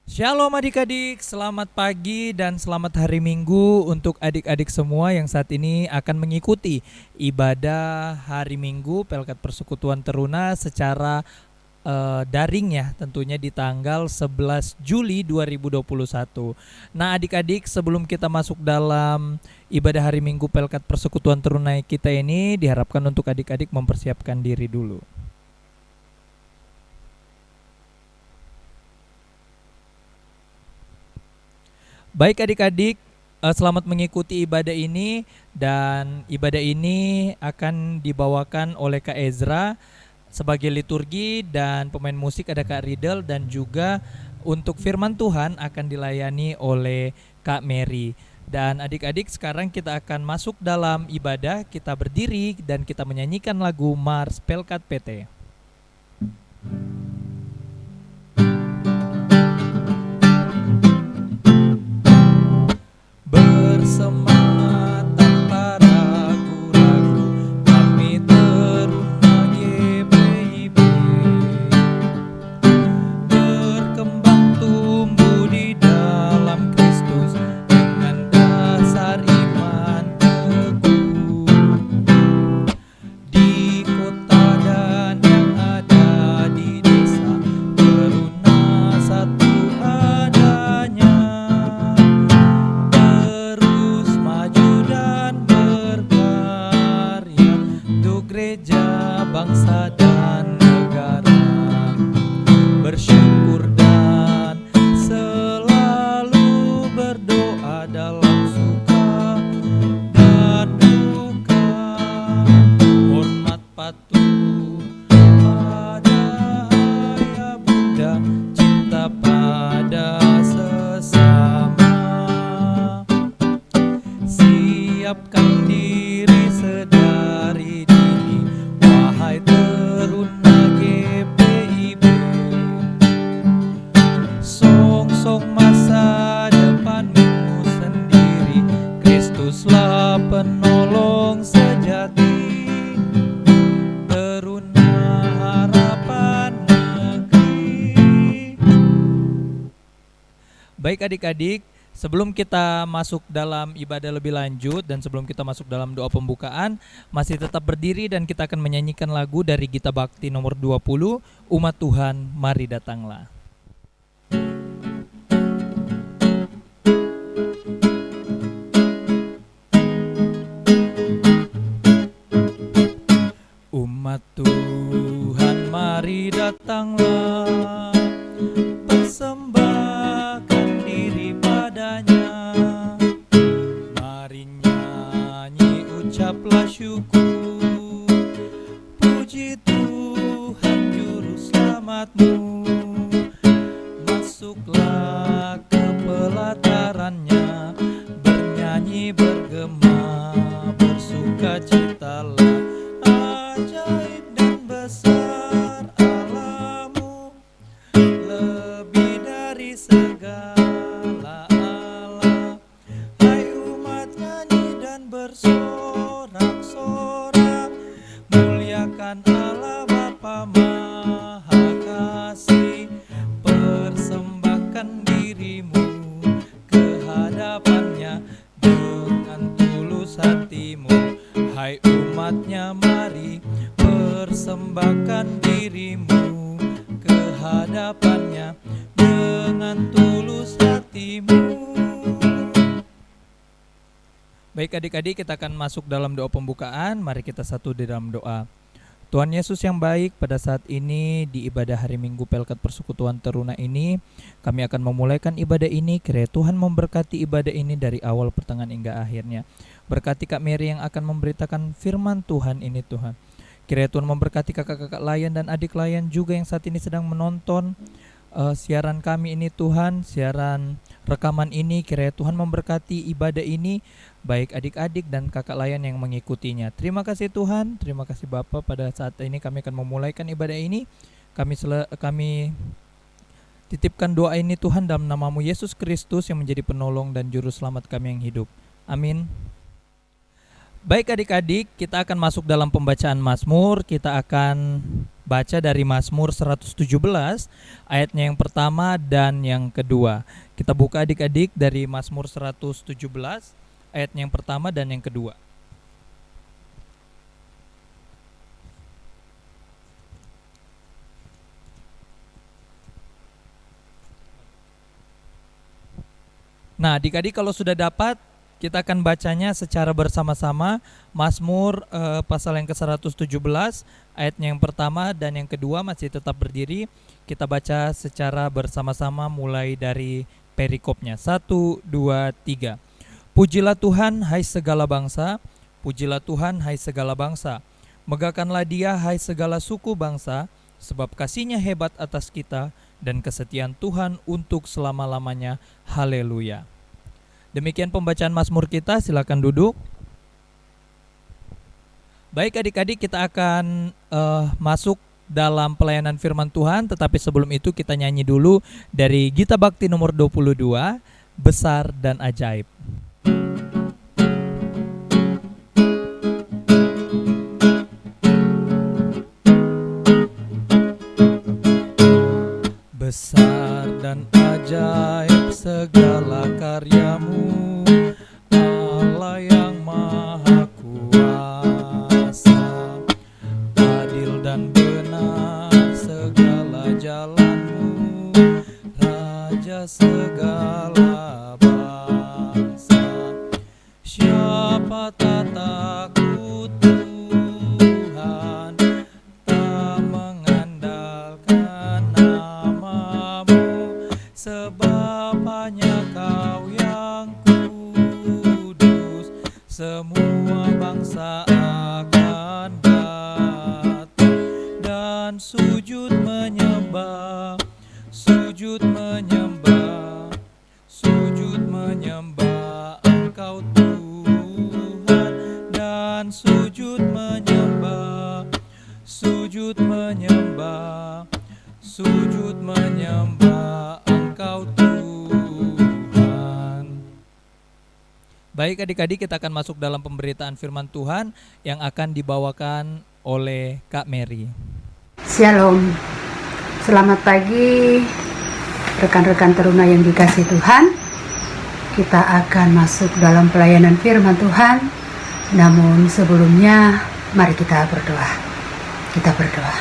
Shalom adik-adik, selamat pagi dan selamat hari Minggu untuk adik-adik semua yang saat ini akan mengikuti ibadah hari Minggu Pelkat Persekutuan Teruna secara daring ya, tentunya di tanggal 11 Juli 2021. Nah adik-adik, sebelum kita masuk dalam ibadah hari Minggu Pelkat Persekutuan Teruna kita ini, diharapkan untuk adik-adik mempersiapkan diri dulu. Baik adik-adik, selamat mengikuti ibadah ini, dan ibadah ini akan dibawakan oleh Kak Ezra sebagai liturgi, dan pemain musik ada Kak Riddle, dan juga untuk firman Tuhan akan dilayani oleh Kak Mary. Dan adik-adik, sekarang kita akan masuk dalam ibadah, kita berdiri dan kita menyanyikan lagu Mars Pelkat PT. Bersemangat tanpa ragu-ragu, kami teruna GPIB, berkembang tumbuh di dalam Kristus dengan dasar iman teguh. Di kota dan yang ada di desa, teruna satu adanya, terus maju dan berkarya untuk gereja, bangsa dan negara, bersyukur dan selalu berdoa dalam suka dan duka, hormat patuh pada ayah bunda, cinta pada sesama, siapkan diri sedari dini, wahai teruna GPIB, song-song masa depanmu sendiri, Kristuslah penolong sejati, teruna harapan negeri. Baik adik-adik, sebelum kita masuk dalam ibadah lebih lanjut dan sebelum kita masuk dalam doa pembukaan, masih tetap berdiri dan kita akan menyanyikan lagu dari Gita Bakti nomor 20, Umat Tuhan Mari Datanglah. Umat Tuhan mari datanglah, persembahkan diri padanya, mari nyanyi ucaplah syukur, puji Tuhan juru selamatmu, masuklah ke pelatarannya, bernyanyi bergema, bersukacitalah, ajaib dan besar Allahmu, lebih dari segala Allah. Hai umat, nyanyi dan bersorak-sorak, muliakan Allah Bapa Maha Kasih, persembahkan dirimu ke hadapannya dengan tulus hatimu. Hai umatnya, mari persembahkan dirimu ke hadapannya dengan tulus hatimu. Baik adik-adik, kita akan masuk dalam doa pembukaan. Mari kita satu di dalam doa. Tuhan Yesus yang baik, pada saat ini di ibadah hari Minggu Pelkat Persekutuan Teruna ini, kami akan memulaikan ibadah ini. Kiranya Tuhan memberkati ibadah ini dari awal, pertengahan hingga akhirnya. Berkati Kak Mary yang akan memberitakan firman Tuhan ini Tuhan. Kiranya Tuhan memberkati kakak-kakak layan dan adik layan juga yang saat ini sedang menonton siaran kami ini Tuhan, siaran rekaman ini. Kiranya Tuhan memberkati ibadah ini, baik adik-adik dan kakak layan yang mengikutinya. Terima kasih Tuhan, terima kasih Bapa. Pada saat ini kami akan memulaikan ibadah ini. Kami titipkan doa ini Tuhan dalam nama-Mu Yesus Kristus yang menjadi penolong dan juru selamat kami yang hidup. Amin. Baik adik-adik, kita akan masuk dalam pembacaan Mazmur. Kita akan baca dari Mazmur 117 ayatnya yang pertama dan yang kedua. Kita buka adik-adik dari Mazmur 117 ayatnya yang pertama dan yang kedua. Nah, adik-adik kalau sudah dapat, kita akan bacanya secara bersama-sama. Mazmur pasal yang ke-117 ayatnya yang pertama dan yang kedua masih tetap berdiri. Kita baca secara bersama-sama mulai dari perikopnya. 1, 2, 3. Pujilah Tuhan hai segala bangsa, pujilah Tuhan hai segala bangsa. Megahkanlah Dia hai segala suku bangsa, sebab kasih-Nya hebat atas kita dan kesetiaan Tuhan untuk selama-lamanya. Haleluya. Demikian pembacaan Mazmur kita, silakan duduk. Baik adik-adik, kita akan masuk dalam pelayanan firman Tuhan, tetapi sebelum itu kita nyanyi dulu dari Gita Bakti nomor 22, Besar dan Ajaib. Besar dan ajaib segala karyamu, Allah yang maha kuasa. Adil dan benar segala jalanmu, Raja segala bangsa. Siapa tak takut Tuhan, tak mengandalkan namamu, sebab hanya Kau yang kudus. Semua bangsa akan datang dan sujud menyembah, sujud menyembah, sujud menyembah Engkau Tuhan, dan sujud menyembah, sujud menyembah, sujud menyembah Engkau Tuhan. Baik adik-adik, kita akan masuk dalam pemberitaan firman Tuhan yang akan dibawakan oleh Kak Mary. Shalom, selamat pagi rekan-rekan teruna yang dikasihi Tuhan. Kita akan masuk dalam pelayanan firman Tuhan. Namun sebelumnya mari kita berdoa. Kita berdoa.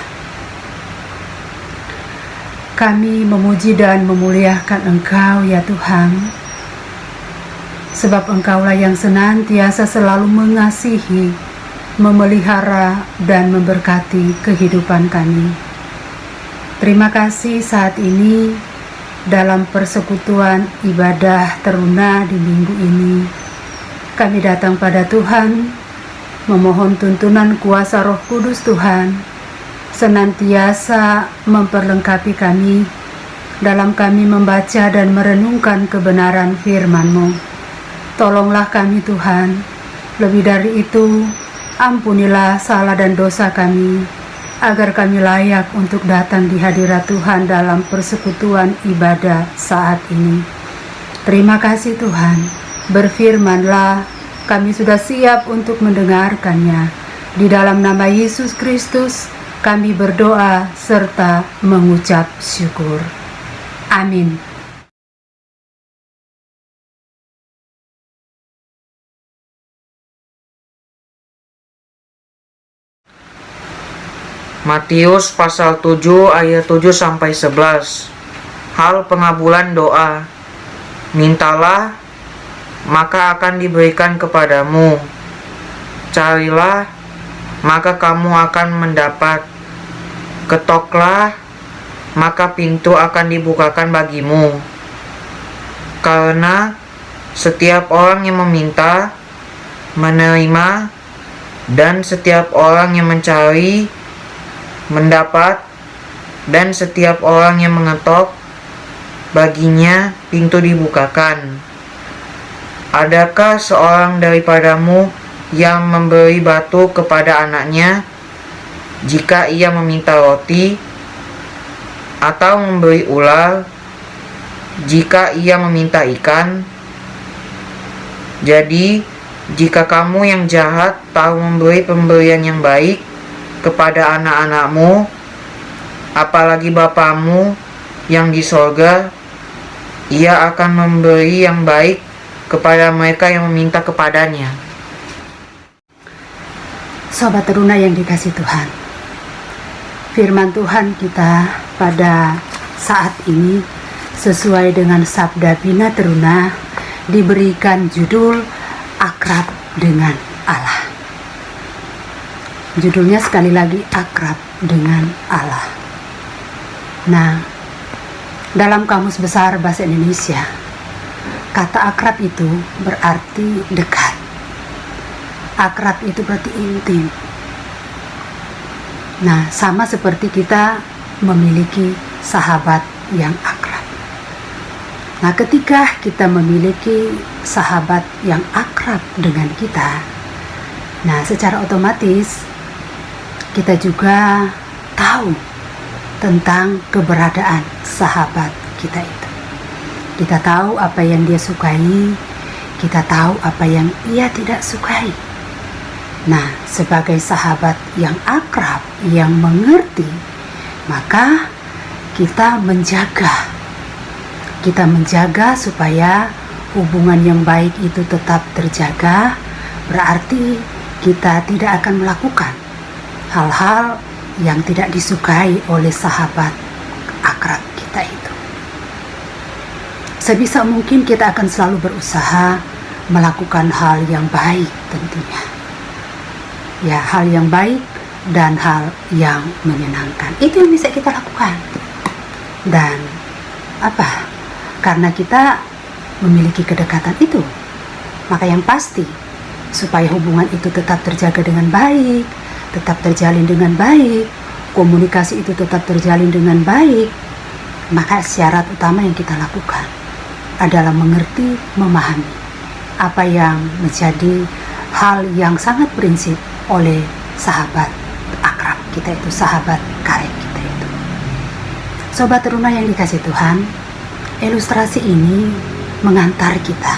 Kami memuji dan memuliakan Engkau ya Tuhan, sebab Engkaulah yang senantiasa selalu mengasihi, memelihara dan memberkati kehidupan kami. Terima kasih saat ini dalam persekutuan ibadah teruna di minggu ini. Kami datang pada Tuhan, memohon tuntunan kuasa Roh Kudus Tuhan, senantiasa memperlengkapi kami dalam kami membaca dan merenungkan kebenaran firman-Mu. Tolonglah kami Tuhan, lebih dari itu, ampunilah salah dan dosa kami, agar kami layak untuk datang di hadirat Tuhan dalam persekutuan ibadah saat ini. Terima kasih Tuhan, berfirmanlah, kami sudah siap untuk mendengarkannya. Di dalam nama Yesus Kristus, kami berdoa serta mengucap syukur. Amin. Matius pasal 7 ayat 7 sampai 11. Hal pengabulan doa. Mintalah, maka akan diberikan kepadamu. Carilah, maka kamu akan mendapat. Ketoklah, maka pintu akan dibukakan bagimu. Karena setiap orang yang meminta, menerima, dan setiap orang yang mencari, mendapat, dan setiap orang yang mengetok, baginya pintu dibukakan. Adakah seorang daripadamu yang memberi batu kepada anaknya jika ia meminta roti, atau memberi ular jika ia meminta ikan? Jadi, jika kamu yang jahat tahu memberi pemberian yang baik kepada anak-anakmu, apalagi Bapamu yang di sorga, Ia akan memberi yang baik kepada mereka yang meminta kepadanya. Sobat Teruna yang dikasih Tuhan, firman Tuhan kita pada saat ini sesuai dengan Sabda Bina Teruna diberikan judul Akrab dengan Allah. Judulnya sekali lagi, Akrab dengan Allah. Nah, dalam Kamus Besar Bahasa Indonesia, kata akrab itu berarti dekat. Akrab itu berarti intim. Nah, sama seperti kita memiliki sahabat yang akrab. Nah, ketika kita memiliki sahabat yang akrab dengan kita, nah secara otomatis kita juga tahu tentang keberadaan sahabat kita itu. Kita tahu apa yang dia sukai, kita tahu apa yang ia tidak sukai. Nah, sebagai sahabat yang akrab, yang mengerti, maka kita menjaga supaya hubungan yang baik itu tetap terjaga. Berarti kita tidak akan melakukan hal-hal yang tidak disukai oleh sahabat akrab kita itu. Sebisa mungkin kita akan selalu berusaha melakukan hal yang baik tentunya. Ya, hal yang baik dan hal yang menyenangkan. Itu yang bisa kita lakukan. Dan karena kita memiliki kedekatan itu, maka yang pasti supaya hubungan itu tetap terjaga dengan baik, tetap terjalin dengan baik, komunikasi itu tetap terjalin dengan baik, maka syarat utama yang kita lakukan adalah mengerti, memahami apa yang menjadi hal yang sangat prinsip oleh sahabat akrab kita itu, sahabat karib kita itu. Sobat Teruna yang dikasih Tuhan, ilustrasi ini mengantar kita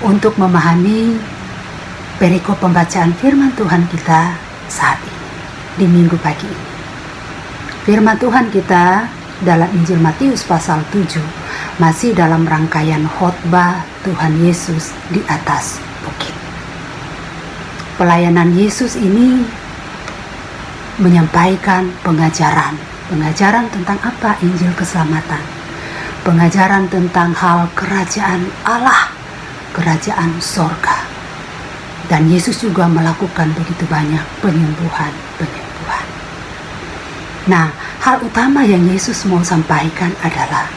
untuk memahami perikop pembacaan firman Tuhan kita saat ini, di minggu pagi ini. Firman Tuhan kita dalam Injil Matius pasal 7, masih dalam rangkaian khotbah Tuhan Yesus di atas bukit. Pelayanan Yesus ini menyampaikan pengajaran tentang apa? Injil keselamatan. Pengajaran tentang hal kerajaan Allah, kerajaan sorga. Dan Yesus juga melakukan begitu banyak penyembuhan. Nah, hal utama yang Yesus mau sampaikan adalah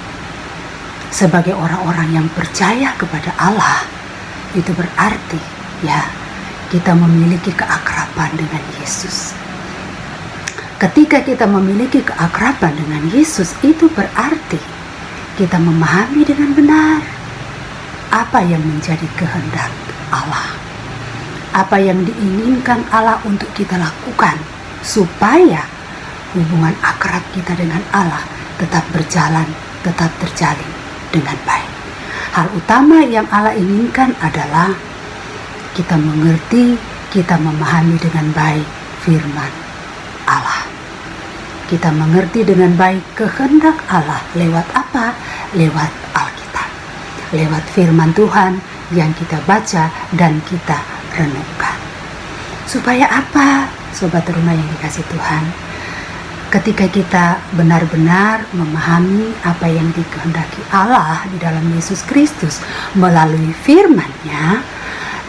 sebagai orang-orang yang percaya kepada Allah, itu berarti kita memiliki keakraban dengan Yesus. Ketika kita memiliki keakraban dengan Yesus, itu berarti kita memahami dengan benar apa yang menjadi kehendak Allah, apa yang diinginkan Allah untuk kita lakukan supaya hubungan akrab kita dengan Allah tetap berjalan, tetap terjalin dengan baik. Hal utama yang Allah inginkan adalah kita mengerti, kita memahami dengan baik firman Allah. Kita mengerti dengan baik kehendak Allah lewat apa? Lewat Alkitab, lewat firman Tuhan yang kita baca dan kita renungkan. Supaya apa, Sobat Teruna yang dikasih Tuhan? Ketika kita benar-benar memahami apa yang dikehendaki Allah di dalam Yesus Kristus melalui firman-Nya,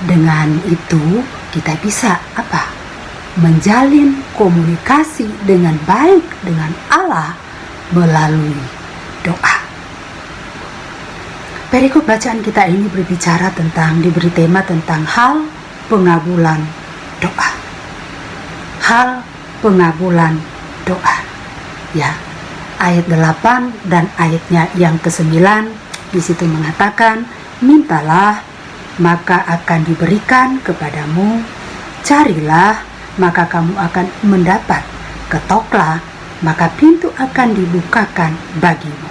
dengan itu kita bisa menjalin komunikasi dengan baik dengan Allah melalui doa. Perikop bacaan kita ini berbicara diberi tema tentang hal pengabulan doa. Hal pengabulan doa. Ya, ayat 8 dan ayatnya yang ke-9 di situ mengatakan, mintalah maka akan diberikan kepadamu, carilah maka kamu akan mendapat, ketoklah maka pintu akan dibukakan bagimu.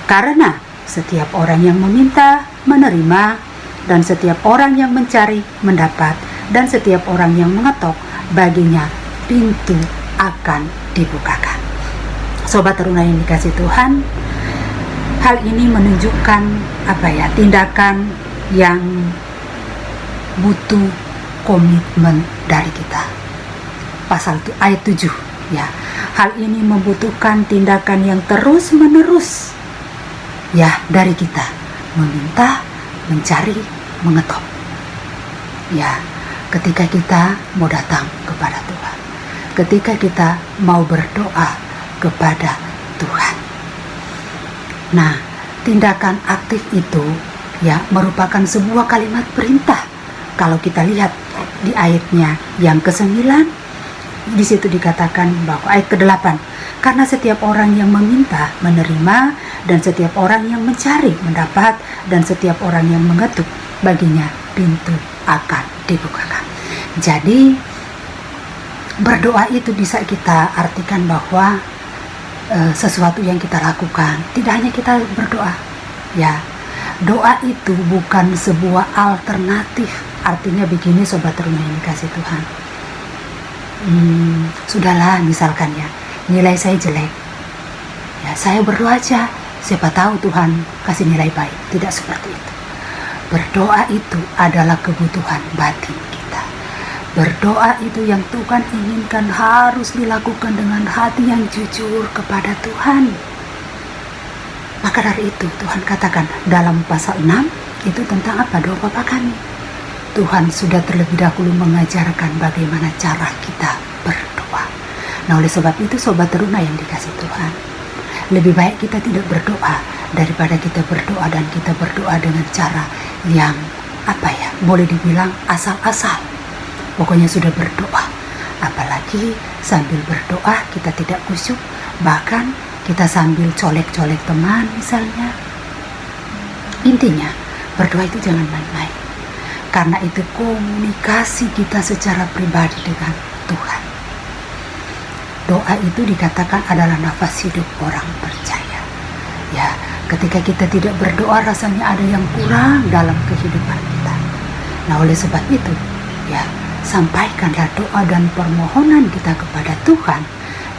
Karena setiap orang yang meminta menerima, dan setiap orang yang mencari mendapat, dan setiap orang yang mengetok baginya pintu akan dibukakan. Sobat Teruna yang dikasih Tuhan, hal ini menunjukkan tindakan yang butuh komitmen dari kita. Pasal ayat 7 ya. Hal ini membutuhkan tindakan yang terus-menerus ya dari kita, meminta, mencari, mengetok. Ya, ketika kita mau datang kepada Tuhan, ketika kita mau berdoa kepada Tuhan. Nah, tindakan aktif itu ya merupakan sebuah kalimat perintah. Kalau kita lihat di ayatnya yang ke-9, di situ dikatakan bahwa ayat ke-8, karena setiap orang yang meminta menerima, dan setiap orang yang mencari mendapat, dan setiap orang yang mengetuk baginya pintu akan dibukakan. Jadi berdoa itu bisa kita artikan bahwa sesuatu yang kita lakukan, tidak hanya kita berdoa ya. Doa itu bukan sebuah alternatif. Artinya begini Sobat Teruna yang dikasih Tuhan, sudahlah misalkan ya, nilai saya jelek ya, saya berdoa aja, siapa tahu Tuhan kasih nilai baik. Tidak seperti itu. Berdoa itu adalah kebutuhan batin kita. Berdoa itu yang Tuhan inginkan harus dilakukan dengan hati yang jujur kepada Tuhan. Maka dari itu Tuhan katakan dalam pasal 6 itu tentang apa? Doa Bapa kami. Tuhan sudah terlebih dahulu mengajarkan bagaimana cara kita berdoa. Nah, oleh sebab itu Sobat Teruna yang dikasih Tuhan, lebih baik kita tidak berdoa daripada kita berdoa dan kita berdoa dengan cara yang boleh dibilang asal-asal. Pokoknya sudah berdoa. Apalagi sambil berdoa kita tidak khusyuk, bahkan kita sambil colek-colek teman misalnya. Intinya berdoa itu jangan main-main, karena itu komunikasi kita secara pribadi dengan Tuhan. Doa itu dikatakan adalah nafas hidup orang percaya. Ya, ketika kita tidak berdoa rasanya ada yang kurang dalam kehidupan kita. Nah, oleh sebab itu ya, sampaikanlah doa dan permohonan kita kepada Tuhan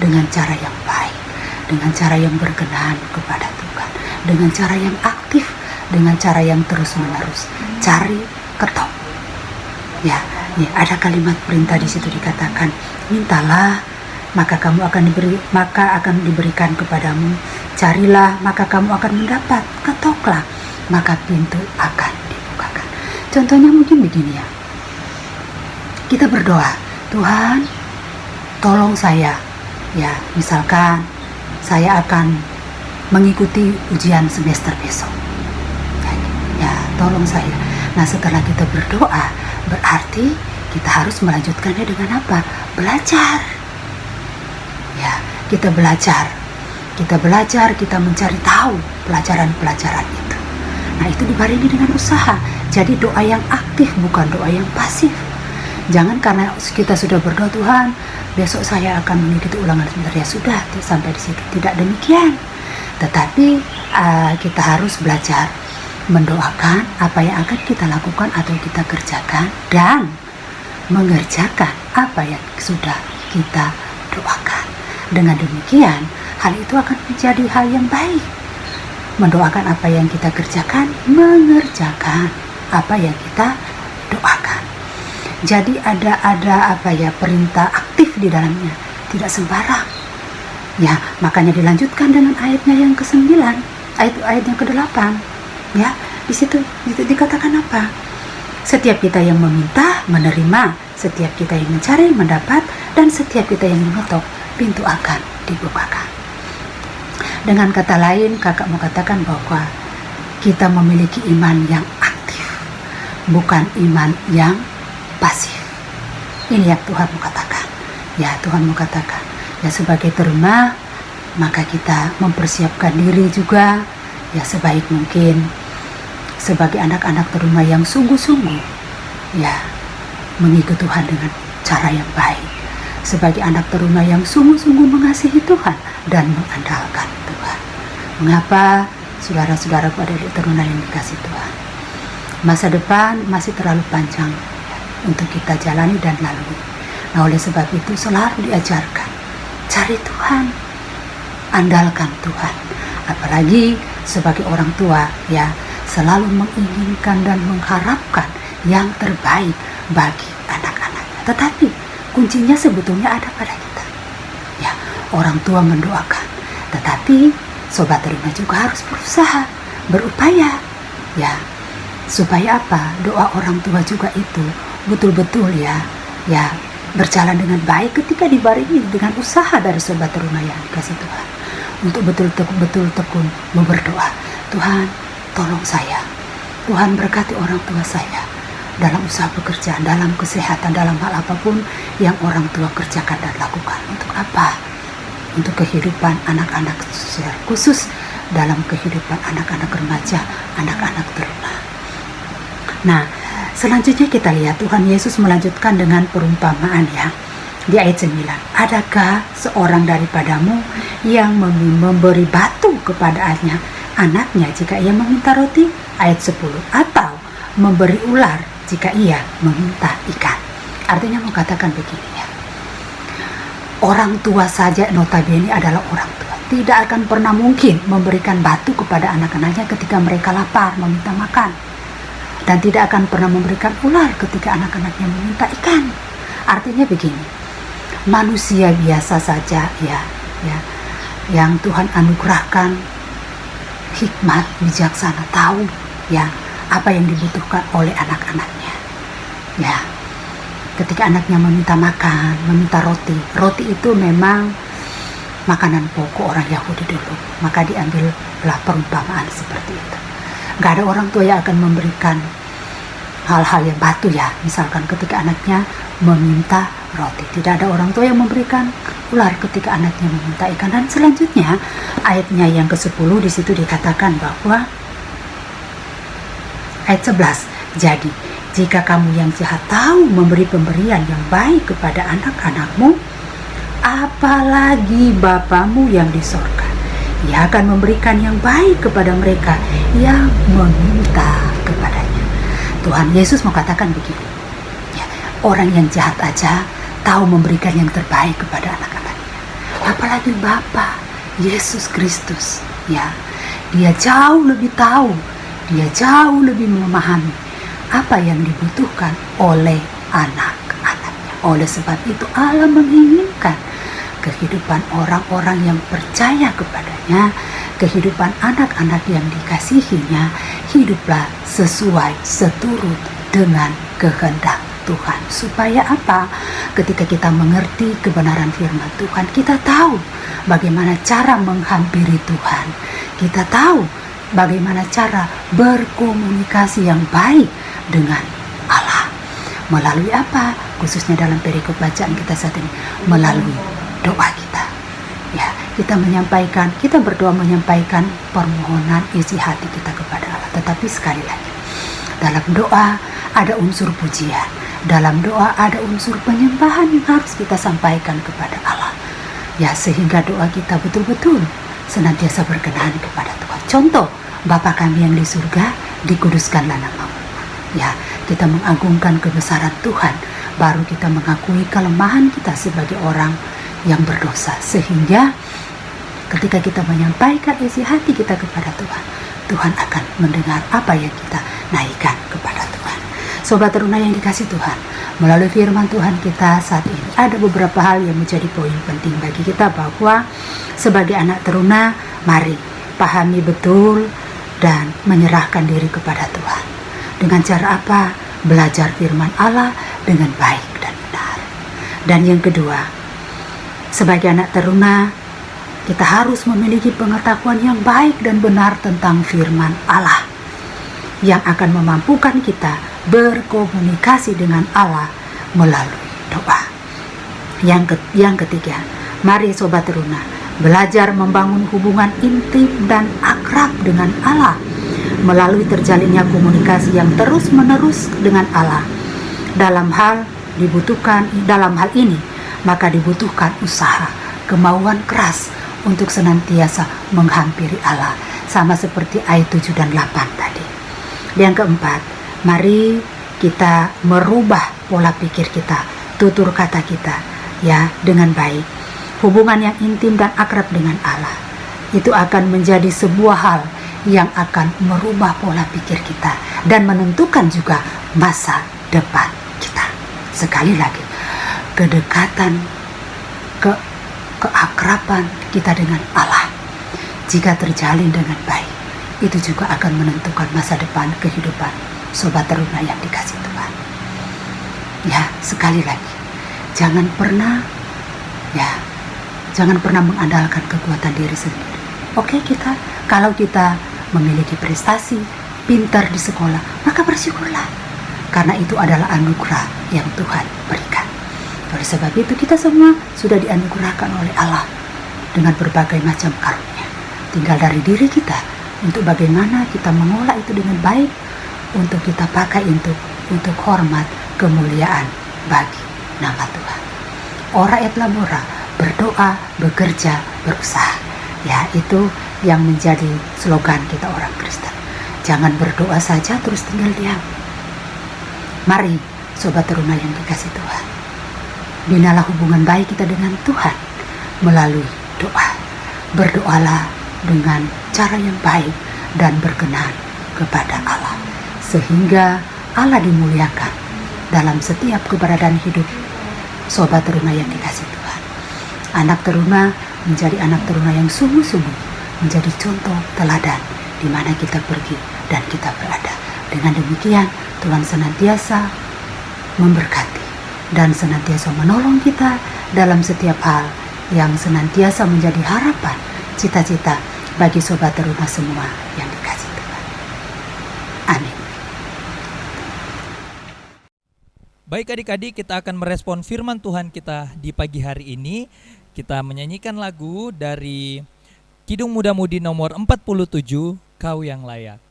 dengan cara yang baik, dengan cara yang berkenan kepada Tuhan, dengan cara yang aktif, dengan cara yang terus-menerus. Cari, ketok. Ya, ada kalimat perintah di situ dikatakan, mintalah maka akan diberikan kepadamu, carilah maka kamu akan mendapat, ketoklah maka pintu akan dibukakan. Contohnya mungkin begini ya. Kita berdoa, Tuhan tolong saya. Ya, misalkan saya akan mengikuti ujian semester besok. Ya, tolong saya. Nah, setelah kita berdoa, berarti kita harus melanjutkannya dengan apa? Belajar. Ya, kita belajar, kita mencari tahu pelajaran-pelajaran itu. Nah, itu dibarengi dengan usaha. Jadi doa yang aktif, bukan doa yang pasif. Jangan karena kita sudah berdoa, Tuhan, besok saya akan mengikuti ulangan sebentar, ya sudah sampai di situ. Tidak demikian. Tetapi kita harus belajar mendoakan apa yang akan kita lakukan atau kita kerjakan, dan mengerjakan apa yang sudah kita doakan. Dengan demikian, hal itu akan menjadi hal yang baik. Mendoakan apa yang kita kerjakan, mengerjakan apa yang kita doakan. Jadi ada perintah aktif di dalamnya, tidak sembarang. Ya, makanya dilanjutkan dengan ayatnya yang ke-9, ayat yang ke-8. Ya, di situ dikatakan apa? Setiap kita yang meminta menerima, setiap kita yang mencari mendapat, dan setiap kita yang mengetok pintu akan dibukakan. Dengan kata lain, kakak mau katakan bahwa kita memiliki iman yang aktif, bukan iman yang pasif. Ini yang Tuhan mau katakan. Ya, Tuhan mau katakan. Ya, sebagai teruna, maka kita mempersiapkan diri juga, ya sebaik mungkin, sebagai anak-anak teruna yang sungguh-sungguh, ya mengikuti Tuhan dengan cara yang baik. Sebagai anak teruna yang sungguh-sungguh mengasihi Tuhan dan mengandalkan Tuhan. Mengapa saudara-saudaraku adik teruna yang dikasih Tuhan? Masa depan masih terlalu panjang untuk kita jalani dan lalui. Nah, oleh sebab itu selalu diajarkan cari Tuhan, andalkan Tuhan. Apalagi sebagai orang tua ya, selalu menginginkan dan mengharapkan yang terbaik bagi anak-anaknya. Tetapi kuncinya sebetulnya ada pada kita. Ya, orang tua mendoakan, tetapi sobat teruna juga harus berusaha, berupaya ya, supaya apa? Doa orang tua juga itu betul-betul ya berjalan dengan baik ketika dibarengi dengan usaha dari sobat teruna yang dikasih Tuhan, untuk betul-betul tekun berdoa. Tuhan, tolong saya. Tuhan, berkati orang tua saya dalam usaha pekerjaan, dalam kesehatan, dalam hal apapun yang orang tua kerjakan dan lakukan. Untuk apa? Untuk kehidupan anak-anak, secara khusus dalam kehidupan anak-anak remaja, anak-anak teruna. Nah, selanjutnya kita lihat Tuhan Yesus melanjutkan dengan perumpamaan ya. Di ayat 9, adakah seorang daripadamu yang memberi batu kepada anaknya jika ia meminta roti? Ayat 10, atau memberi ular jika ia meminta ikan. Artinya mau katakan begini ya, orang tua saja notabene adalah orang tua, tidak akan pernah mungkin memberikan batu kepada anak-anaknya ketika mereka lapar meminta makan, dan tidak akan pernah memberikan ular ketika anak-anaknya meminta ikan. Artinya begini, manusia biasa saja ya yang Tuhan anugerahkan hikmat, bijaksana, tahu ya apa yang dibutuhkan oleh anak-anaknya ya. Ketika anaknya meminta makan, meminta roti itu memang makanan pokok orang Yahudi dulu, maka diambillah perumpamaan seperti itu. Gak ada orang tua yang akan memberikan hal-hal yang batu ya, misalkan ketika anaknya meminta roti. Tidak ada orang tua yang memberikan ular ketika anaknya meminta ikan. Dan selanjutnya ayatnya yang ke-10 di situ dikatakan bahwa ayat 11, jadi jika kamu yang jahat tahu memberi pemberian yang baik kepada anak-anakmu, apalagi Bapamu yang di sorga, Ia akan memberikan yang baik kepada mereka yang meminta kepadanya. Tuhan Yesus mau katakan begini ya, orang yang jahat aja tahu memberikan yang terbaik kepada anak-anaknya, apalagi Bapa Yesus Kristus ya. Dia jauh lebih tahu, dia jauh lebih memahami apa yang dibutuhkan oleh anak-anaknya. Oleh sebab itu Allah menginginkan kehidupan orang-orang yang percaya kepadanya, kehidupan anak-anak yang dikasihinya, hiduplah sesuai seturut dengan kehendak Tuhan. Supaya apa? Ketika kita mengerti kebenaran firman Tuhan, kita tahu bagaimana cara menghampiri Tuhan. Kita tahu bagaimana cara berkomunikasi yang baik dengan Allah. Melalui apa? Khususnya dalam perikop bacaan kita saat ini, melalui doa kita. Ya, kita berdoa menyampaikan permohonan isi hati kita kepada Allah. Tetapi sekali lagi, dalam doa ada unsur pujian, dalam doa ada unsur penyembahan yang harus kita sampaikan kepada Allah. Ya, sehingga doa kita betul-betul senantiasa berkenan kepada Tuhan. Contoh, Bapa kami yang di surga, dikuduskanlah namamu. Ya, kita mengagungkan kebesaran Tuhan, baru kita mengakui kelemahan kita sebagai orang yang berdosa, sehingga ketika kita menyampaikan isi hati kita kepada Tuhan, Tuhan akan mendengar apa yang kita naikkan kepada Tuhan. Sobat teruna yang dikasih Tuhan, melalui firman Tuhan kita saat ini ada beberapa hal yang menjadi poin penting bagi kita, bahwa sebagai anak teruna, mari pahami betul dan menyerahkan diri kepada Tuhan. Dengan cara apa? Belajar firman Allah dengan baik dan benar. Dan yang kedua, sebagai anak teruna, kita harus memiliki pengetahuan yang baik dan benar tentang firman Allah, yang akan memampukan kita berkomunikasi dengan Allah melalui doa. Yang ketiga, mari sobat teruna belajar membangun hubungan intim dan akrab dengan Allah melalui terjalinnya komunikasi yang terus-menerus dengan Allah. Dalam hal ini, maka dibutuhkan usaha, kemauan keras untuk senantiasa menghampiri Allah, sama seperti ayat 7 dan 8 tadi. Yang keempat, mari kita merubah pola pikir kita, tutur kata kita ya dengan baik, hubungan yang intim dan akrab dengan Allah, itu akan menjadi sebuah hal yang akan merubah pola pikir kita dan menentukan juga masa depan kita. Sekali lagi, kedekatan, keakraban kita dengan Allah, jika terjalin dengan baik, itu juga akan menentukan masa depan kehidupan sobat teruna yang dikasih Tuhan. Ya, sekali lagi, jangan pernah mengandalkan kekuatan diri sendiri. Oke, kalau kita memiliki prestasi, pintar di sekolah, maka bersyukurlah, karena itu adalah anugerah yang Tuhan berikan. Oleh sebab itu, kita semua sudah dianugerahkan oleh Allah dengan berbagai macam karunia. Tinggal dari diri kita untuk bagaimana kita mengolah itu dengan baik, untuk kita pakai untuk hormat, kemuliaan bagi nama Tuhan. Ora et labora, berdoa, bekerja, berusaha. Ya, itu yang menjadi slogan kita orang Kristen. Jangan berdoa saja terus tinggal diam. Mari sobat teruna yang dikasih Tuhan, binalah hubungan baik kita dengan Tuhan melalui doa. Berdoalah dengan cara yang baik dan berkenan kepada Allah, sehingga Allah dimuliakan dalam setiap keberadaan hidup sobat teruna yang dikasih Tuhan. Anak teruna menjadi anak teruna yang sungguh-sungguh menjadi contoh teladan di mana kita pergi dan kita berada. Dengan demikian, Tuhan senantiasa memberkati dan senantiasa menolong kita dalam setiap hal yang senantiasa menjadi harapan, cita-cita bagi sobat teruna semua yang dikasih Tuhan. Amin. Baik adik-adik, kita akan merespon firman Tuhan kita di pagi hari ini. Kita menyanyikan lagu dari Kidung Muda Mudi nomor 47, Kau Yang Layak.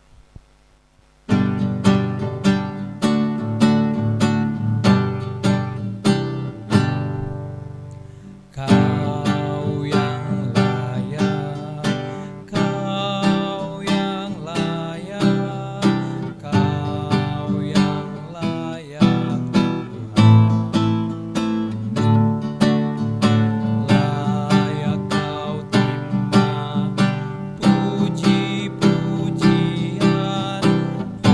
Kau yang layak, kau yang layak, kau yang layak Tuhan. Layak kau terima puji-pujian,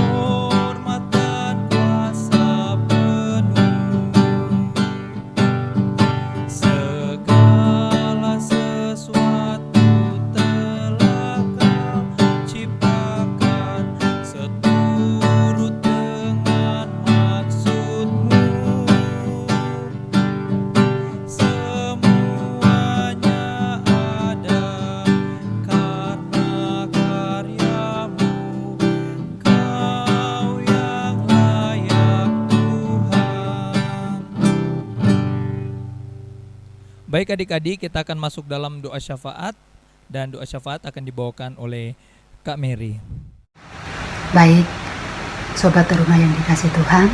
hormat dan kuasa penuh. Segala sesuatu telah kau ciptakan seturut dengan maksud-Mu. Semuanya ada karena karya-Mu. Kau yang layak Tuhan. Baik adik-adik, kita akan masuk dalam doa syafaat, dan doa syafaat akan dibawakan oleh Kak Mary. Baik, sobat teruna yang dikasih Tuhan,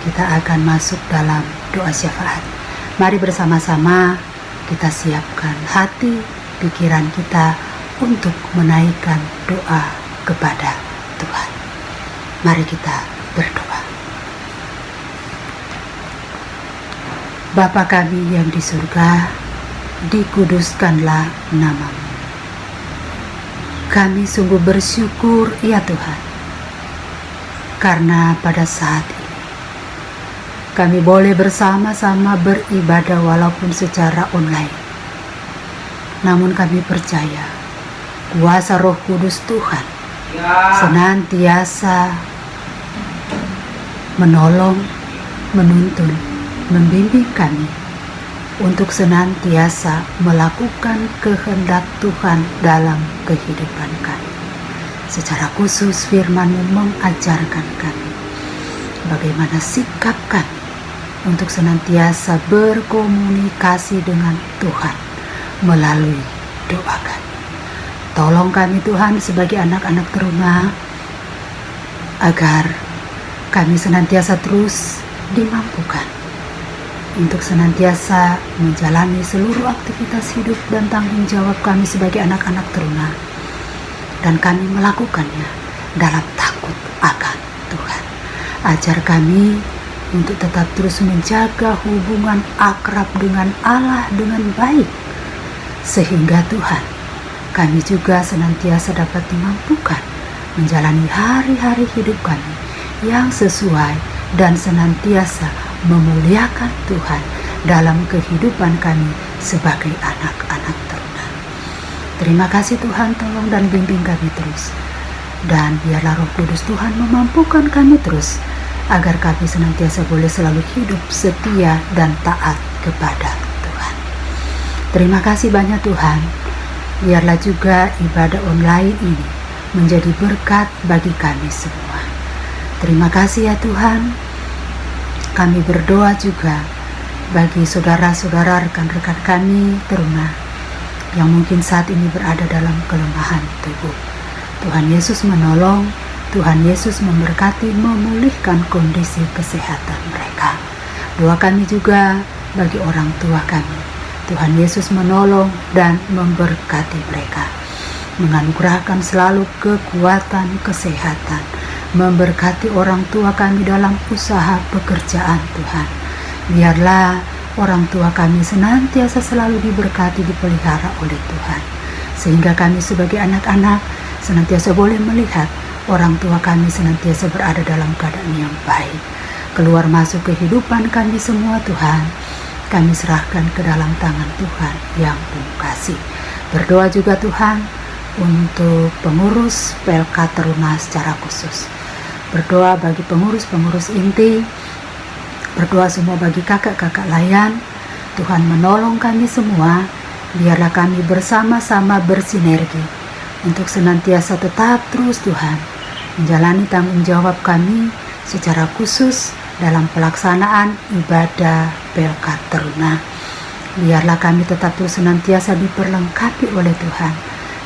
kita akan masuk dalam doa syafaat. Mari bersama-sama kita siapkan hati, pikiran kita untuk menaikkan doa kepada Tuhan. Mari kita berdoa. Bapa kami yang di surga, dikuduskanlah nama-Mu. Kami sungguh bersyukur ya Tuhan, karena pada saat ini kami boleh bersama-sama beribadah walaupun secara online. Namun kami percaya kuasa Roh Kudus Tuhan senantiasa menolong, menuntun, membimbing kami untuk senantiasa melakukan kehendak Tuhan dalam kehidupan kami. Secara khusus firman-Mu mengajarkan kami bagaimana sikap kami untuk senantiasa berkomunikasi dengan Tuhan melalui doa kami. Tolong kami Tuhan sebagai anak-anak teruna, agar kami senantiasa terus dimampukan untuk senantiasa menjalani seluruh aktivitas hidup dan tanggung jawab kami sebagai anak-anak teruna, dan kami melakukannya dalam takut akan Tuhan. Ajar kami untuk tetap terus menjaga hubungan akrab dengan Allah dengan baik, sehingga Tuhan, kami juga senantiasa dapat dimampukan menjalani hari-hari hidup kami yang sesuai dan senantiasa memuliakan Tuhan dalam kehidupan kami sebagai anak-anak teruna. Terima kasih Tuhan, tolong dan bimbing kami terus. Dan biarlah Roh Kudus Tuhan memampukan kami terus, agar kami senantiasa boleh selalu hidup setia dan taat kepada Tuhan. Terima kasih banyak Tuhan. Biarlah juga ibadah online ini menjadi berkat bagi kami semua. Terima kasih ya Tuhan. Kami berdoa juga bagi saudara-saudara, rekan-rekan kami teruna yang mungkin saat ini berada dalam kelemahan tubuh. Tuhan Yesus menolong, Tuhan Yesus memberkati, memulihkan kondisi kesehatan mereka. Doa kami juga bagi orang tua kami. Tuhan Yesus menolong dan memberkati mereka, menganugerahkan selalu kekuatan, kesehatan, memberkati orang tua kami dalam usaha pekerjaan Tuhan. Biarlah orang tua kami senantiasa selalu diberkati, dipelihara oleh Tuhan, sehingga kami sebagai anak-anak senantiasa boleh melihat orang tua kami senantiasa berada dalam keadaan yang baik. Keluar masuk kehidupan kami semua Tuhan, kami serahkan ke dalam tangan Tuhan yang penuh kasih. Berdoa juga Tuhan untuk pengurus PLK Teruna secara khusus. Berdoa bagi pengurus-pengurus inti, berdoa semua bagi kakak-kakak layan. Tuhan menolong kami semua, biarlah kami bersama-sama bersinergi untuk senantiasa tetap terus Tuhan menjalani tanggung jawab kami secara khusus dalam pelaksanaan ibadah PLK Teruna. Biarlah kami tetap terus senantiasa diperlengkapi oleh Tuhan,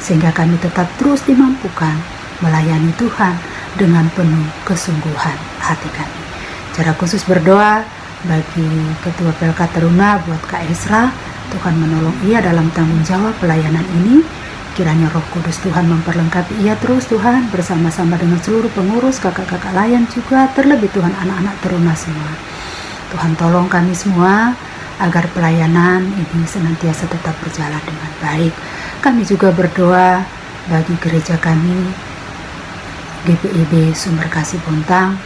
sehingga kami tetap terus dimampukan melayani Tuhan dengan penuh kesungguhan hati kami. Secara khusus berdoa bagi Ketua PLK Teruna buat Kak Esra, Tuhan menolong ia dalam tanggung jawab pelayanan ini. Kiranya Roh Kudus Tuhan memperlengkapi ia terus Tuhan, bersama-sama dengan seluruh pengurus, kakak-kakak layan juga, terlebih Tuhan anak-anak teruna semua. Tuhan tolong kami semua agar pelayanan ini senantiasa tetap berjalan dengan baik. Kami juga berdoa bagi gereja kami GPIB Sumber Kasih Bontang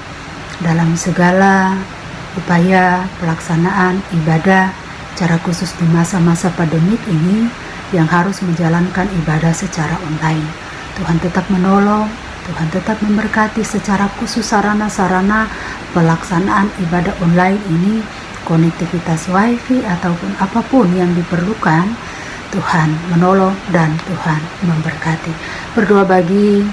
dalam segala upaya pelaksanaan ibadah, secara khusus di masa-masa pandemik ini yang harus menjalankan ibadah secara online. Tuhan tetap menolong, Tuhan tetap memberkati secara khusus sarana-sarana pelaksanaan ibadah online ini, konektivitas wifi ataupun apapun yang diperlukan. Tuhan menolong dan Tuhan memberkati. Berdoa bagi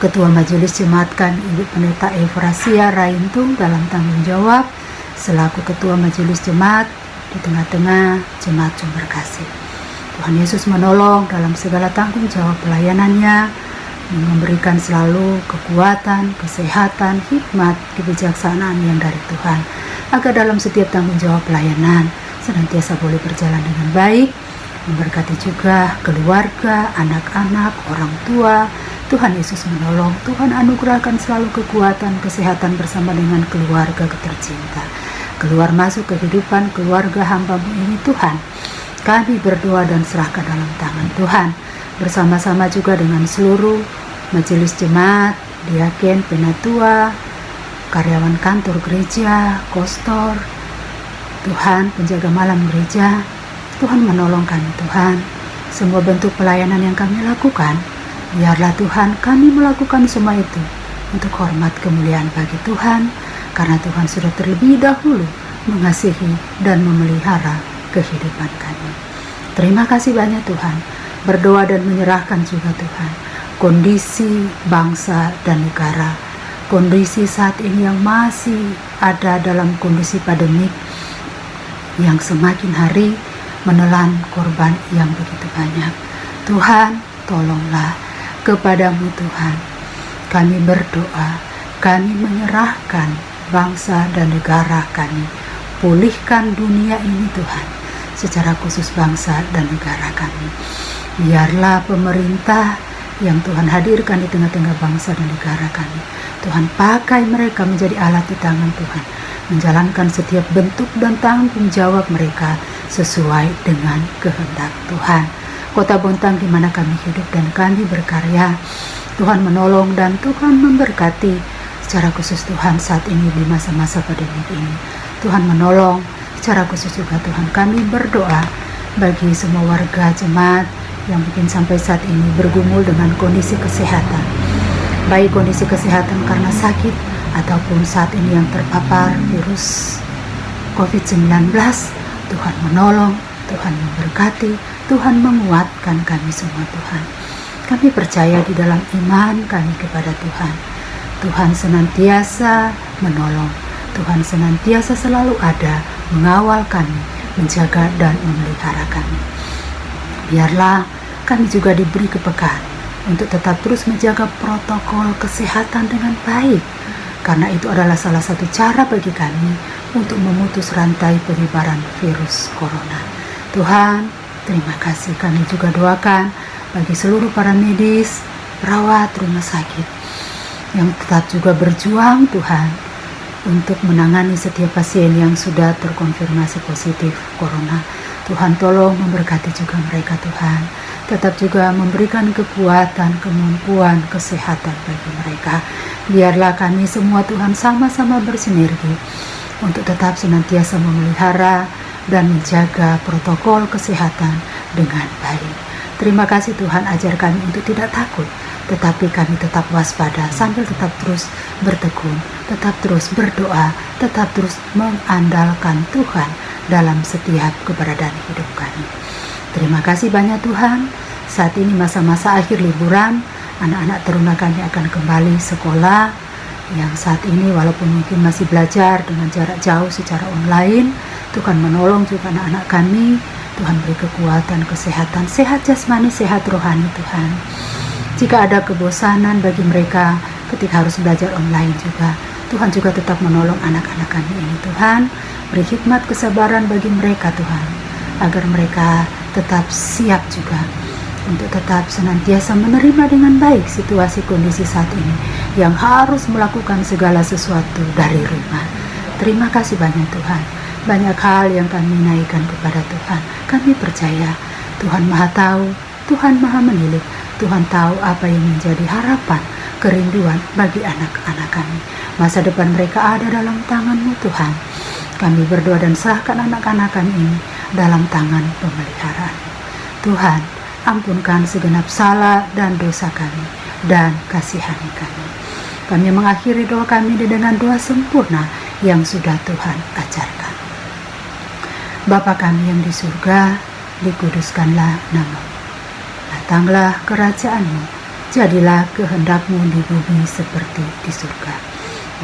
Ketua Majelis Jemaat kami Ibu Pendeta Evrasia Raintung dalam tanggung jawab selaku Ketua Majelis Jemaat di tengah-tengah Jemaat Sumber Kasih. Tuhan Yesus menolong dalam segala tanggung jawab pelayanannya, memberikan selalu kekuatan, kesehatan, hikmat, kebijaksanaan yang dari Tuhan, agar dalam setiap tanggung jawab pelayanan senantiasa boleh berjalan dengan baik, memberkati juga keluarga, anak-anak, orang tua. Tuhan Yesus menolong, Tuhan anugerahkan selalu kekuatan, kesehatan bersama dengan keluarga tercinta. Keluar masuk kehidupan keluarga hamba-Mu ini Tuhan, kami berdoa dan serahkan dalam tangan Tuhan, bersama-sama juga dengan seluruh majelis jemaat, diaken, penatua, karyawan kantor gereja, kostor, Tuhan, penjaga malam gereja. Tuhan menolong kami Tuhan, semua bentuk pelayanan yang kami lakukan, biarlah Tuhan kami melakukan semua itu untuk hormat kemuliaan bagi Tuhan, karena Tuhan sudah terlebih dahulu mengasihi dan memelihara kehidupan kami. Terima kasih banyak Tuhan. Berdoa dan menyerahkan juga Tuhan kondisi bangsa dan negara, kondisi saat ini yang masih ada dalam kondisi pandemik yang semakin hari menelan korban yang begitu banyak. Tuhan, tolonglah, kepadamu Tuhan kami berdoa, kami menyerahkan bangsa dan negara kami. Pulihkan dunia ini Tuhan, secara khusus bangsa dan negara kami. Biarlah pemerintah yang Tuhan hadirkan di tengah-tengah bangsa dan negara kami Tuhan, pakai mereka menjadi alat di tangan Tuhan, menjalankan setiap bentuk dan tanggung jawab mereka sesuai dengan kehendak Tuhan. Kota Bontang di mana kami hidup dan kami berkarya, Tuhan menolong dan Tuhan memberkati. Secara khusus Tuhan saat ini di masa-masa pandemi ini, Tuhan menolong. Secara khusus juga Tuhan kami berdoa bagi semua warga jemaat yang mungkin sampai saat ini bergumul dengan kondisi kesehatan, baik kondisi kesehatan karena sakit ataupun saat ini yang terpapar virus COVID-19. Tuhan menolong, Tuhan memberkati, Tuhan menguatkan kami semua Tuhan. Kami percaya di dalam iman kami kepada Tuhan. Tuhan senantiasa menolong, Tuhan senantiasa selalu ada mengawal kami, menjaga dan memelihara kami. Biarlah kami juga diberi kepekaan untuk tetap terus menjaga protokol kesehatan dengan baik, karena itu adalah salah satu cara bagi kami untuk memutus rantai penyebaran virus corona. Tuhan, terima kasih. Kami juga doakan bagi seluruh para medis, perawat rumah sakit yang tetap juga berjuang Tuhan untuk menangani setiap pasien yang sudah terkonfirmasi positif corona. Tuhan tolong memberkati juga mereka Tuhan. Tetap juga memberikan kekuatan, kemampuan, kesehatan bagi mereka. Biarlah kami semua Tuhan sama-sama bersinergi untuk tetap senantiasa memelihara dan menjaga protokol kesehatan dengan baik. Terima kasih Tuhan, ajar kami untuk tidak takut, tetapi kami tetap waspada sambil tetap terus bertekun, tetap terus berdoa, tetap terus mengandalkan Tuhan dalam setiap keberadaan hidup kami. Terima kasih banyak Tuhan. Saat ini masa-masa akhir liburan, anak-anak teruna kami akan kembali sekolah yang saat ini walaupun mungkin masih belajar dengan jarak jauh secara online. Tuhan menolong juga anak-anak kami. Tuhan beri kekuatan, kesehatan, sehat jasmani, sehat rohani Tuhan. Jika ada kebosanan bagi mereka ketika harus belajar online juga, Tuhan juga tetap menolong anak-anak kami ini Tuhan. Beri hikmat kesabaran bagi mereka Tuhan, agar mereka tetap siap juga untuk tetap senantiasa menerima dengan baik situasi kondisi saat ini yang harus melakukan segala sesuatu dari rumah. Terima kasih banyak Tuhan. Banyak hal yang kami naikkan kepada Tuhan. Kami percaya Tuhan Maha Tahu, Tuhan Maha Menilik, Tuhan tahu apa yang menjadi harapan, kerinduan bagi anak-anak kami. Masa depan mereka ada dalam tangan-Mu Tuhan. Kami berdoa dan serahkan anak-anak kami ini dalam tangan pemeliharaan. Tuhan, ampunkan segenap salah dan dosa kami, dan kasihani kami. Kami mengakhiri doa kami dengan doa sempurna yang sudah Tuhan ajarkan. Bapa kami yang di surga, dikuduskanlah nama-Mu. Datanglah kerajaan-Mu, jadilah kehendak-Mu di bumi seperti di surga.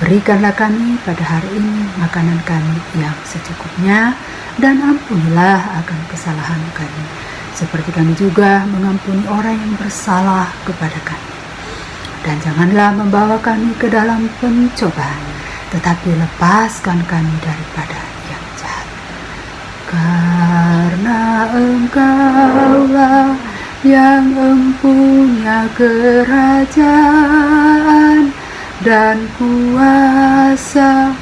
Berikanlah kami pada hari ini makanan kami yang secukupnya, dan ampunilah akan kesalahan kami, seperti kami juga mengampuni orang yang bersalah kepada kami. Dan janganlah membawa kami ke dalam pencobaan, tetapi lepaskan kami daripada yang jahat. Karena Engkaulah yang empunya kerajaan dan kuasa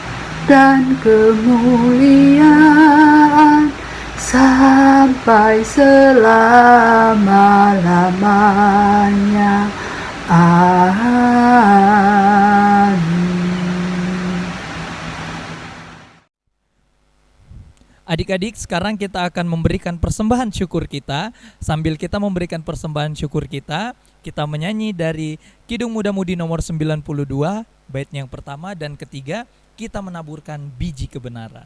dan kemuliaan sampai selama-lamanya. Amin. Adik-adik, sekarang kita akan memberikan persembahan syukur kita. Sambil kita memberikan persembahan syukur kita menyanyi dari Kidung Muda-Mudi nomor 92, bait yang pertama dan ketiga, kita menaburkan biji kebenaran.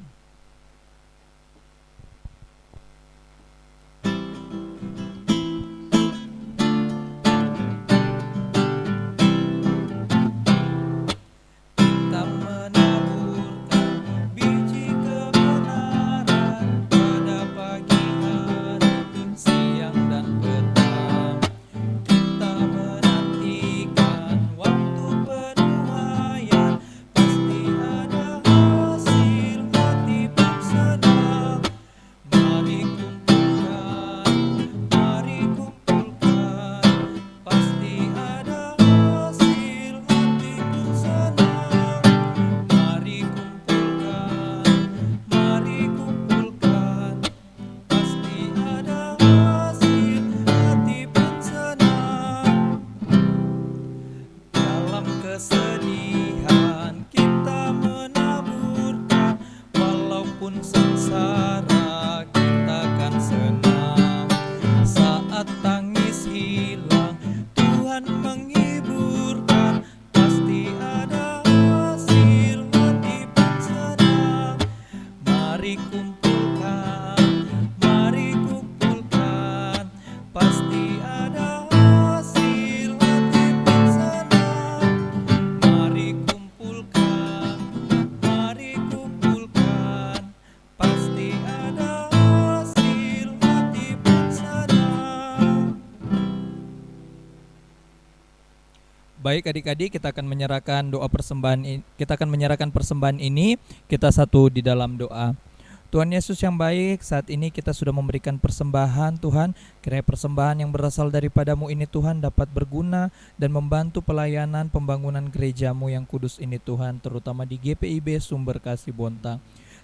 Pasti ada hasil hati Baik adik-adik, kita akan menyerahkan persembahan ini, kita satu di dalam doa. Tuhan Yesus yang baik, saat ini kita sudah memberikan persembahan Tuhan. Kiranya persembahan yang berasal daripadamu ini Tuhan dapat berguna dan membantu pelayanan pembangunan gerejamu yang kudus ini Tuhan, terutama di GPIB Sumber Kasih Bontang.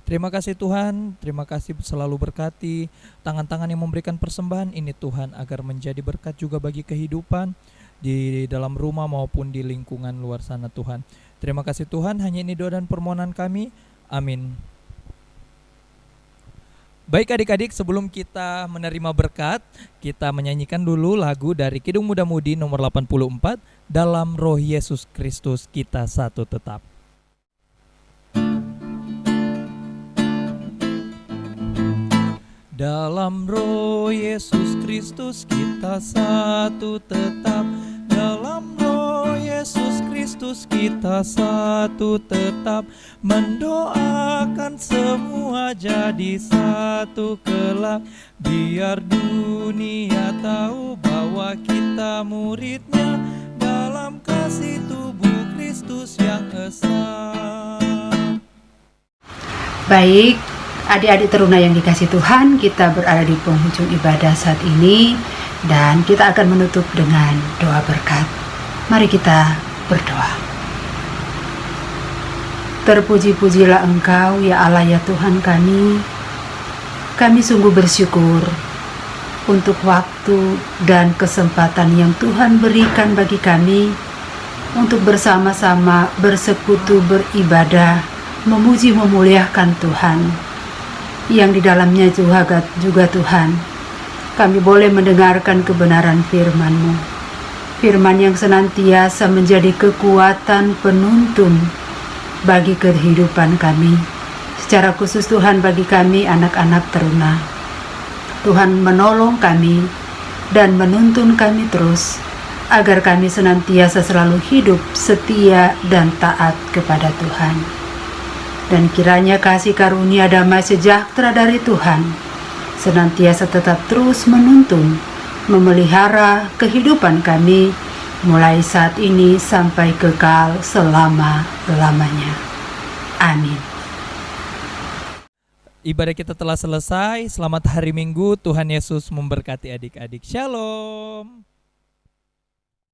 Terima kasih Tuhan, terima kasih selalu berkati tangan-tangan yang memberikan persembahan ini Tuhan, agar menjadi berkat juga bagi kehidupan di dalam rumah maupun di lingkungan luar sana Tuhan. Terima kasih Tuhan, hanya ini doa dan permohonan kami. Amin. Baik adik-adik, sebelum kita menerima berkat, kita menyanyikan dulu lagu dari Kidung Muda Mudi nomor 84, Dalam Roh Yesus Kristus Kita Satu Tetap. Dalam Roh Yesus Kristus kita satu tetap. Dalam Roh Yesus Kristus kita satu tetap. Mendoakan semua jadi satu kelak. Biar dunia tahu bahwa kita muridnya dalam kasih tubuh Kristus yang esa. Baik, adik-adik teruna yang dikasih Tuhan, kita berada di penghujung ibadah saat ini dan kita akan menutup dengan doa berkat. Mari kita berdoa. Terpuji-pujilah Engkau ya Allah ya Tuhan kami. Kami sungguh bersyukur untuk waktu dan kesempatan yang Tuhan berikan bagi kami untuk bersama-sama bersekutu beribadah, memuji memuliakan Tuhan, yang di dalamnya juga Tuhan, kami boleh mendengarkan kebenaran firman-Mu, firman yang senantiasa menjadi kekuatan penuntun bagi kehidupan kami, secara khusus Tuhan bagi kami anak-anak teruna. Tuhan menolong kami dan menuntun kami terus, agar kami senantiasa selalu hidup setia dan taat kepada Tuhan. Dan kiranya kasih karunia damai sejahtera dari Tuhan senantiasa tetap terus menuntun, memelihara kehidupan kami mulai saat ini sampai kekal selama-lamanya. Amin. Ibadah kita telah selesai. Selamat hari Minggu. Tuhan Yesus memberkati adik-adik. Shalom.